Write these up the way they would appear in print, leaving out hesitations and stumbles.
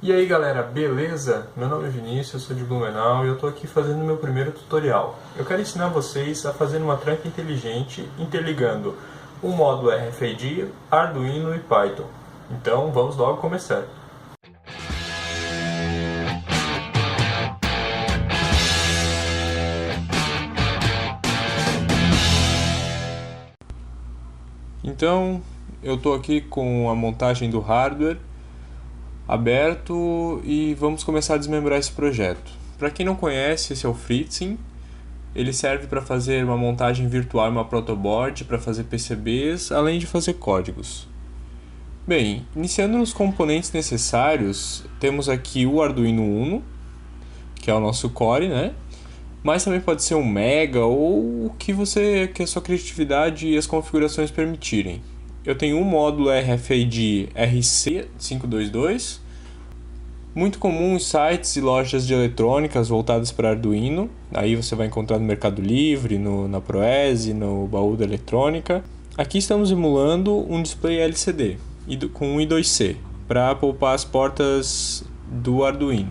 E aí galera, beleza? Meu nome é Vinícius, eu sou de Blumenau e eu estou aqui fazendo meu primeiro tutorial. Eu quero ensinar vocês a fazer uma tranca inteligente interligando o módulo RFID, Arduino e Python. Então vamos logo começar. Então eu estou aqui com a montagem do hardware aberto e vamos começar a desmembrar esse projeto. Para quem não conhece, esse é o FreeSync. Ele serve para fazer uma montagem virtual, uma protoboard, para fazer PCBs, além de fazer códigos. Bem, iniciando nos componentes necessários, temos aqui o Arduino Uno, que é o nosso core, né? Mas também pode ser um Mega ou o que a sua criatividade e as configurações permitirem. Eu tenho um módulo RFID RC522, muito comum em sites e lojas de eletrônicas voltadas para Arduino. Aí você vai encontrar no Mercado Livre, na Proese, no Baú da Eletrônica. Aqui estamos emulando um display LCD com 1 e 2C para poupar as portas do Arduino.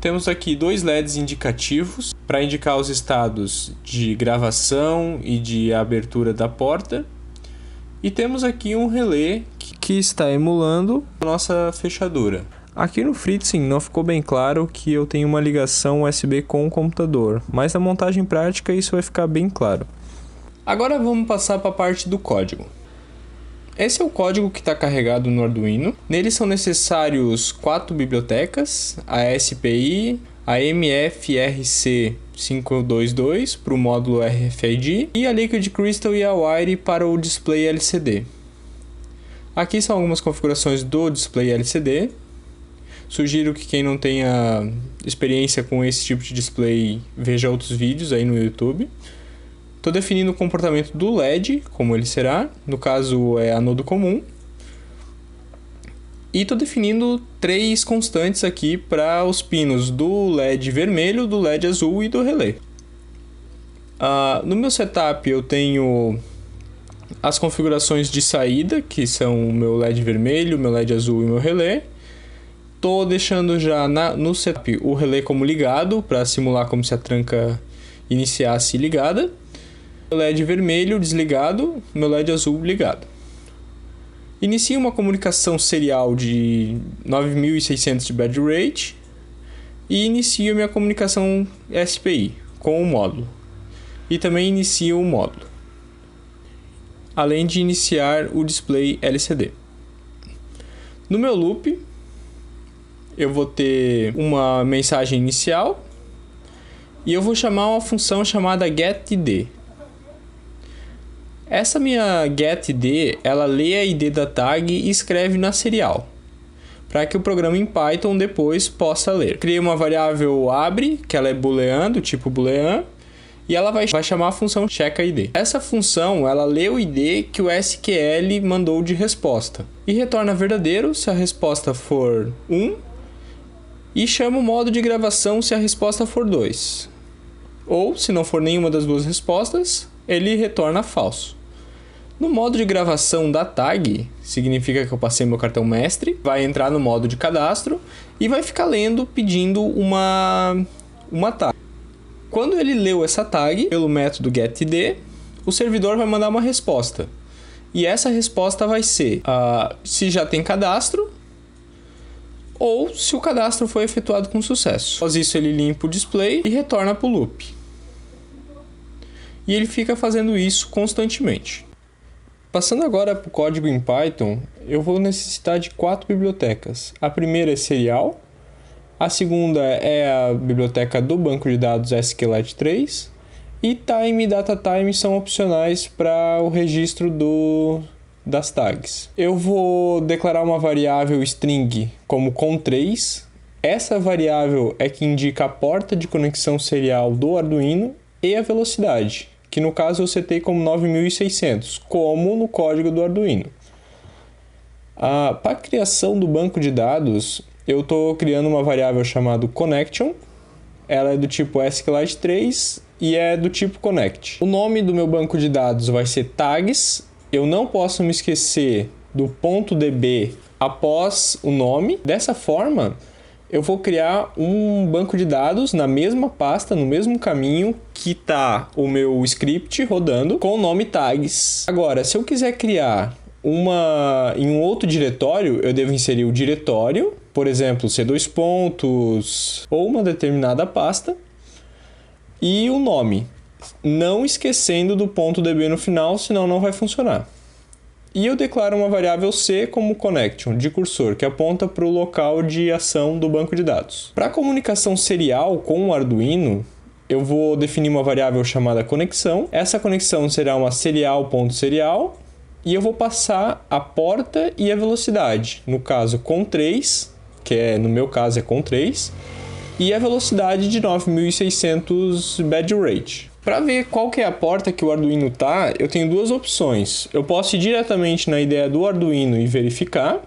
Temos aqui dois LEDs indicativos para indicar os estados de gravação e de abertura da porta. E temos aqui um relé que está emulando a nossa fechadura. Aqui no FreeSync não ficou bem claro que eu tenho uma ligação USB com o computador, mas na montagem prática isso vai ficar bem claro. Agora vamos passar para a parte do código. Esse é o código que está carregado no Arduino. Nele são necessários 4 bibliotecas, a SPI, a MFRC522 para o módulo RFID e a Liquid Crystal e a Wire para o display LCD. Aqui são algumas configurações do display LCD. Sugiro que quem não tenha experiência com esse tipo de display veja outros vídeos aí no YouTube. Estou definindo o comportamento do LED, como ele será, no caso é anodo comum. E estou definindo 3 constantes aqui para os pinos do LED vermelho, do LED azul e do relé. No meu setup eu tenho as configurações de saída, que são o meu LED vermelho, o meu LED azul e o meu relé. Estou deixando já no setup o relé como ligado, para simular como se a tranca iniciasse ligada. Meu LED vermelho desligado, meu LED azul ligado. Inicio uma comunicação serial de 9600 de baud rate e inicio minha comunicação SPI com o módulo. E também inicio o módulo, além de iniciar o display LCD. No meu loop, eu vou ter uma mensagem inicial e eu vou chamar uma função chamada getID. Essa minha getID, ela lê a ID da tag e escreve na serial, para que o programa em Python depois possa ler. Criei uma variável abre, que ela é boolean, do tipo boolean, e ela vai chamar a função checkID. Essa função, ela lê o ID que o SQL mandou de resposta, e retorna verdadeiro se a resposta for 1, e chama o modo de gravação se a resposta for 2. Ou, se não for nenhuma das duas respostas, ele retorna falso. No modo de gravação da tag, significa que eu passei meu cartão mestre, vai entrar no modo de cadastro e vai ficar lendo, pedindo uma tag. Quando ele leu essa tag, pelo método getID, o servidor vai mandar uma resposta. E essa resposta vai ser se já tem cadastro ou se o cadastro foi efetuado com sucesso. Após isso, ele limpa o display e retorna para o loop. E ele fica fazendo isso constantemente. Passando agora para o código em Python, eu vou necessitar de 4 bibliotecas. A primeira é serial, a segunda é a biblioteca do banco de dados SQLite3 e time e datatime são opcionais para o registro das tags. Eu vou declarar uma variável string como com3. Essa variável é que indica a porta de conexão serial do Arduino e a velocidade, que no caso eu setei como 9600, como no código do Arduino. Para a criação do banco de dados, eu estou criando uma variável chamada connection. Ela é do tipo SQLite3 e é do tipo connect. O nome do meu banco de dados vai ser tags. Eu não posso me esquecer do ponto .db após o nome. Dessa forma, eu vou criar um banco de dados na mesma pasta, no mesmo caminho que está o meu script rodando, com o nome tags. Agora, se eu quiser criar em um outro diretório, eu devo inserir o diretório, por exemplo, C2 pontos ou uma determinada pasta, e o nome, não esquecendo do ponto .db no final, senão não vai funcionar. E eu declaro uma variável C como connection, de cursor, que aponta para o local de ação do banco de dados. Para a comunicação serial com o Arduino, eu vou definir uma variável chamada conexão. Essa conexão será uma serial.serial e eu vou passar a porta e a velocidade. No caso, com 3, no meu caso é com 3, e a velocidade de 9600 baud. Para ver qual que é a porta que o Arduino tá, eu tenho duas opções. Eu posso ir diretamente na IDE do Arduino e verificar.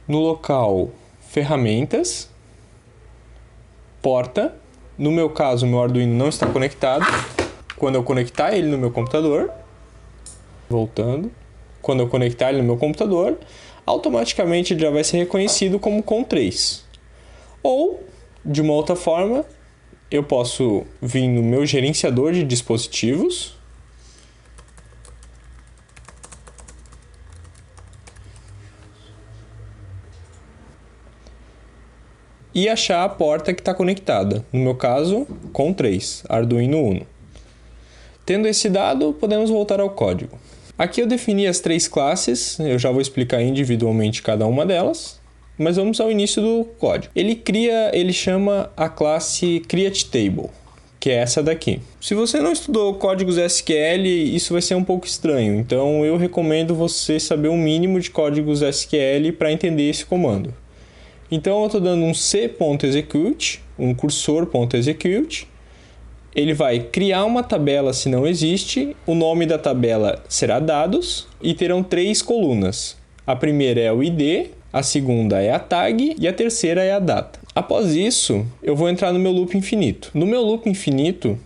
No local Ferramentas, Porta. No meu caso, o meu Arduino não está conectado. Quando eu conectar ele no meu computador, voltando, quando eu conectar ele no meu computador, automaticamente ele já vai ser reconhecido como COM3. Ou, de uma outra forma, eu posso vir no meu gerenciador de dispositivos e achar a porta que está conectada. No meu caso, COM3, Arduino Uno. Tendo esse dado, podemos voltar ao código. Aqui eu defini as 3 classes, eu já vou explicar individualmente cada uma delas, mas vamos ao início do código. Ele chama a classe createTable, que é essa daqui. Se você não estudou códigos SQL, isso vai ser um pouco estranho, então eu recomendo você saber o mínimo de códigos SQL para entender esse comando. Então eu estou dando um c.execute, um cursor.execute. Ele vai criar uma tabela se não existe, o nome da tabela será dados e terão 3 colunas. A primeira é o ID, a segunda é a tag e a terceira é a data. Após isso, eu vou entrar no meu loop infinito. No meu loop infinito,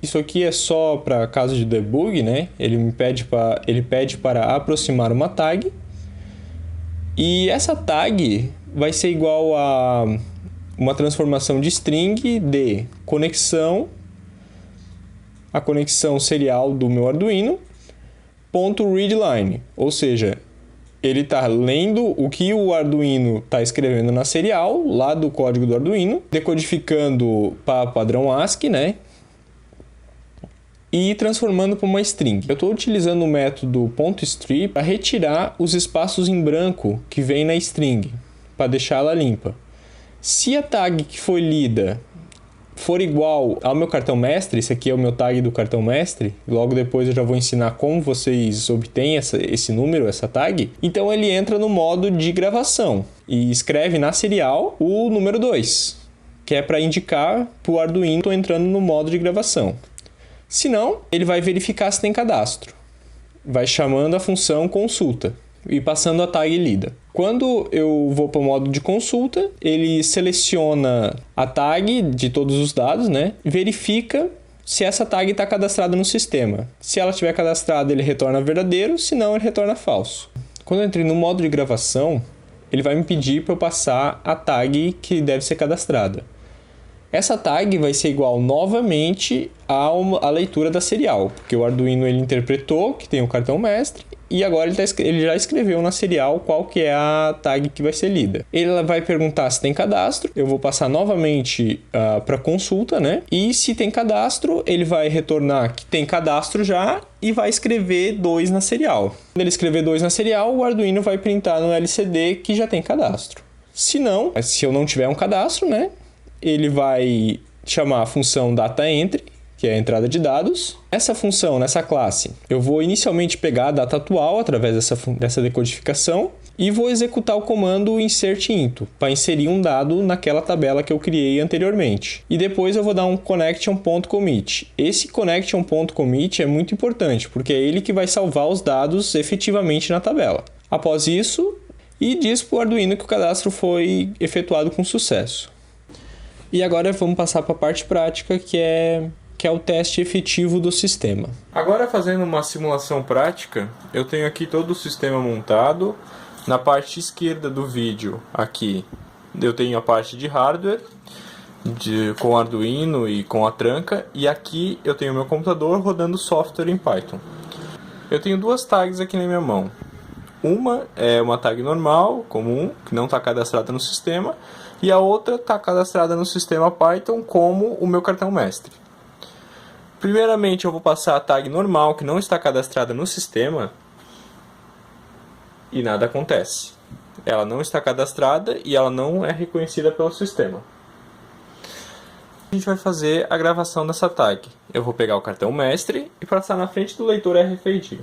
isso aqui é só para caso de debug, né? Ele pede para aproximar uma tag e essa tag vai ser igual a uma transformação de string de conexão, a conexão serial do meu Arduino, .readline, ou seja, ele está lendo o que o Arduino está escrevendo na serial, lá do código do Arduino, decodificando para padrão ASCII, né? E transformando para uma string. Eu estou utilizando o método .strip para retirar os espaços em branco que vem na string, para deixá-la limpa. Se a tag que foi lida for igual ao meu cartão mestre, esse aqui é o meu tag do cartão mestre, logo depois eu já vou ensinar como vocês obtêm esse número, essa tag, então ele entra no modo de gravação e escreve na serial o número 2, que é para indicar para o Arduino que estou entrando no modo de gravação. Se não, ele vai verificar se tem cadastro, vai chamando a função consulta e passando a tag lida. Quando eu vou para o modo de consulta, ele seleciona a tag de todos os dados, né? Verifica se essa tag está cadastrada no sistema. Se ela estiver cadastrada, ele retorna verdadeiro, se não, ele retorna falso. Quando eu entrei no modo de gravação, ele vai me pedir para eu passar a tag que deve ser cadastrada. Essa tag vai ser igual novamente à leitura da serial, porque o Arduino ele interpretou que tem o cartão mestre e agora ele já escreveu na serial qual que é a tag que vai ser lida. Ele vai perguntar se tem cadastro, eu vou passar novamente para consulta, né? E se tem cadastro, ele vai retornar que tem cadastro já e vai escrever 2 na serial. Quando ele escrever 2 na serial, o Arduino vai printar no LCD que já tem cadastro. Se eu não tiver um cadastro, né? Ele vai chamar a função dataEntry, que é a entrada de dados. Essa função, nessa classe, eu vou inicialmente pegar a data atual através dessa decodificação e vou executar o comando insertInto para inserir um dado naquela tabela que eu criei anteriormente. E depois eu vou dar um connection.commit. Esse connection.commit é muito importante, porque é ele que vai salvar os dados efetivamente na tabela. Após isso, diz para o Arduino que o cadastro foi efetuado com sucesso. E agora vamos passar para a parte prática, que é que é o teste efetivo do sistema. Agora, fazendo uma simulação prática, eu tenho aqui todo o sistema montado. Na parte esquerda do vídeo, aqui, eu tenho a parte de hardware, com Arduino e com a tranca, e aqui eu tenho meu computador rodando software em Python. Eu tenho duas tags aqui na minha mão. Uma é uma tag normal, comum, que não está cadastrada no sistema, e a outra está cadastrada no sistema Python como o meu cartão mestre. Primeiramente eu vou passar a tag normal, que não está cadastrada no sistema, e nada acontece. Ela não está cadastrada e ela não é reconhecida pelo sistema. A gente vai fazer a gravação dessa tag. Eu vou pegar o cartão mestre e passar na frente do leitor RFID.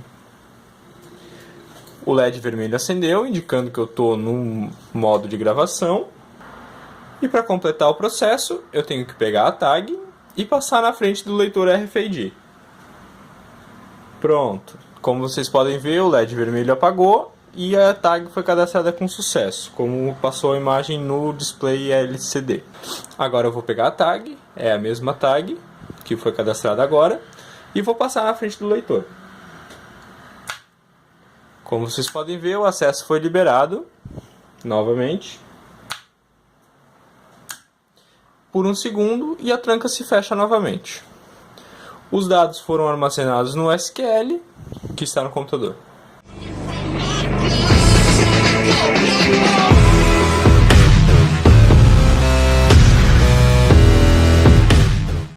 O LED vermelho acendeu, indicando que eu estou no modo de gravação. E para completar o processo, eu tenho que pegar a tag e passar na frente do leitor RFID. Pronto. Como vocês podem ver, o LED vermelho apagou e a tag foi cadastrada com sucesso, como passou a imagem no display LCD. Agora eu vou pegar a tag, é a mesma tag que foi cadastrada agora, e vou passar na frente do leitor. Como vocês podem ver, o acesso foi liberado novamente por um segundo e a tranca se fecha novamente. Os dados foram armazenados no SQL que está no computador.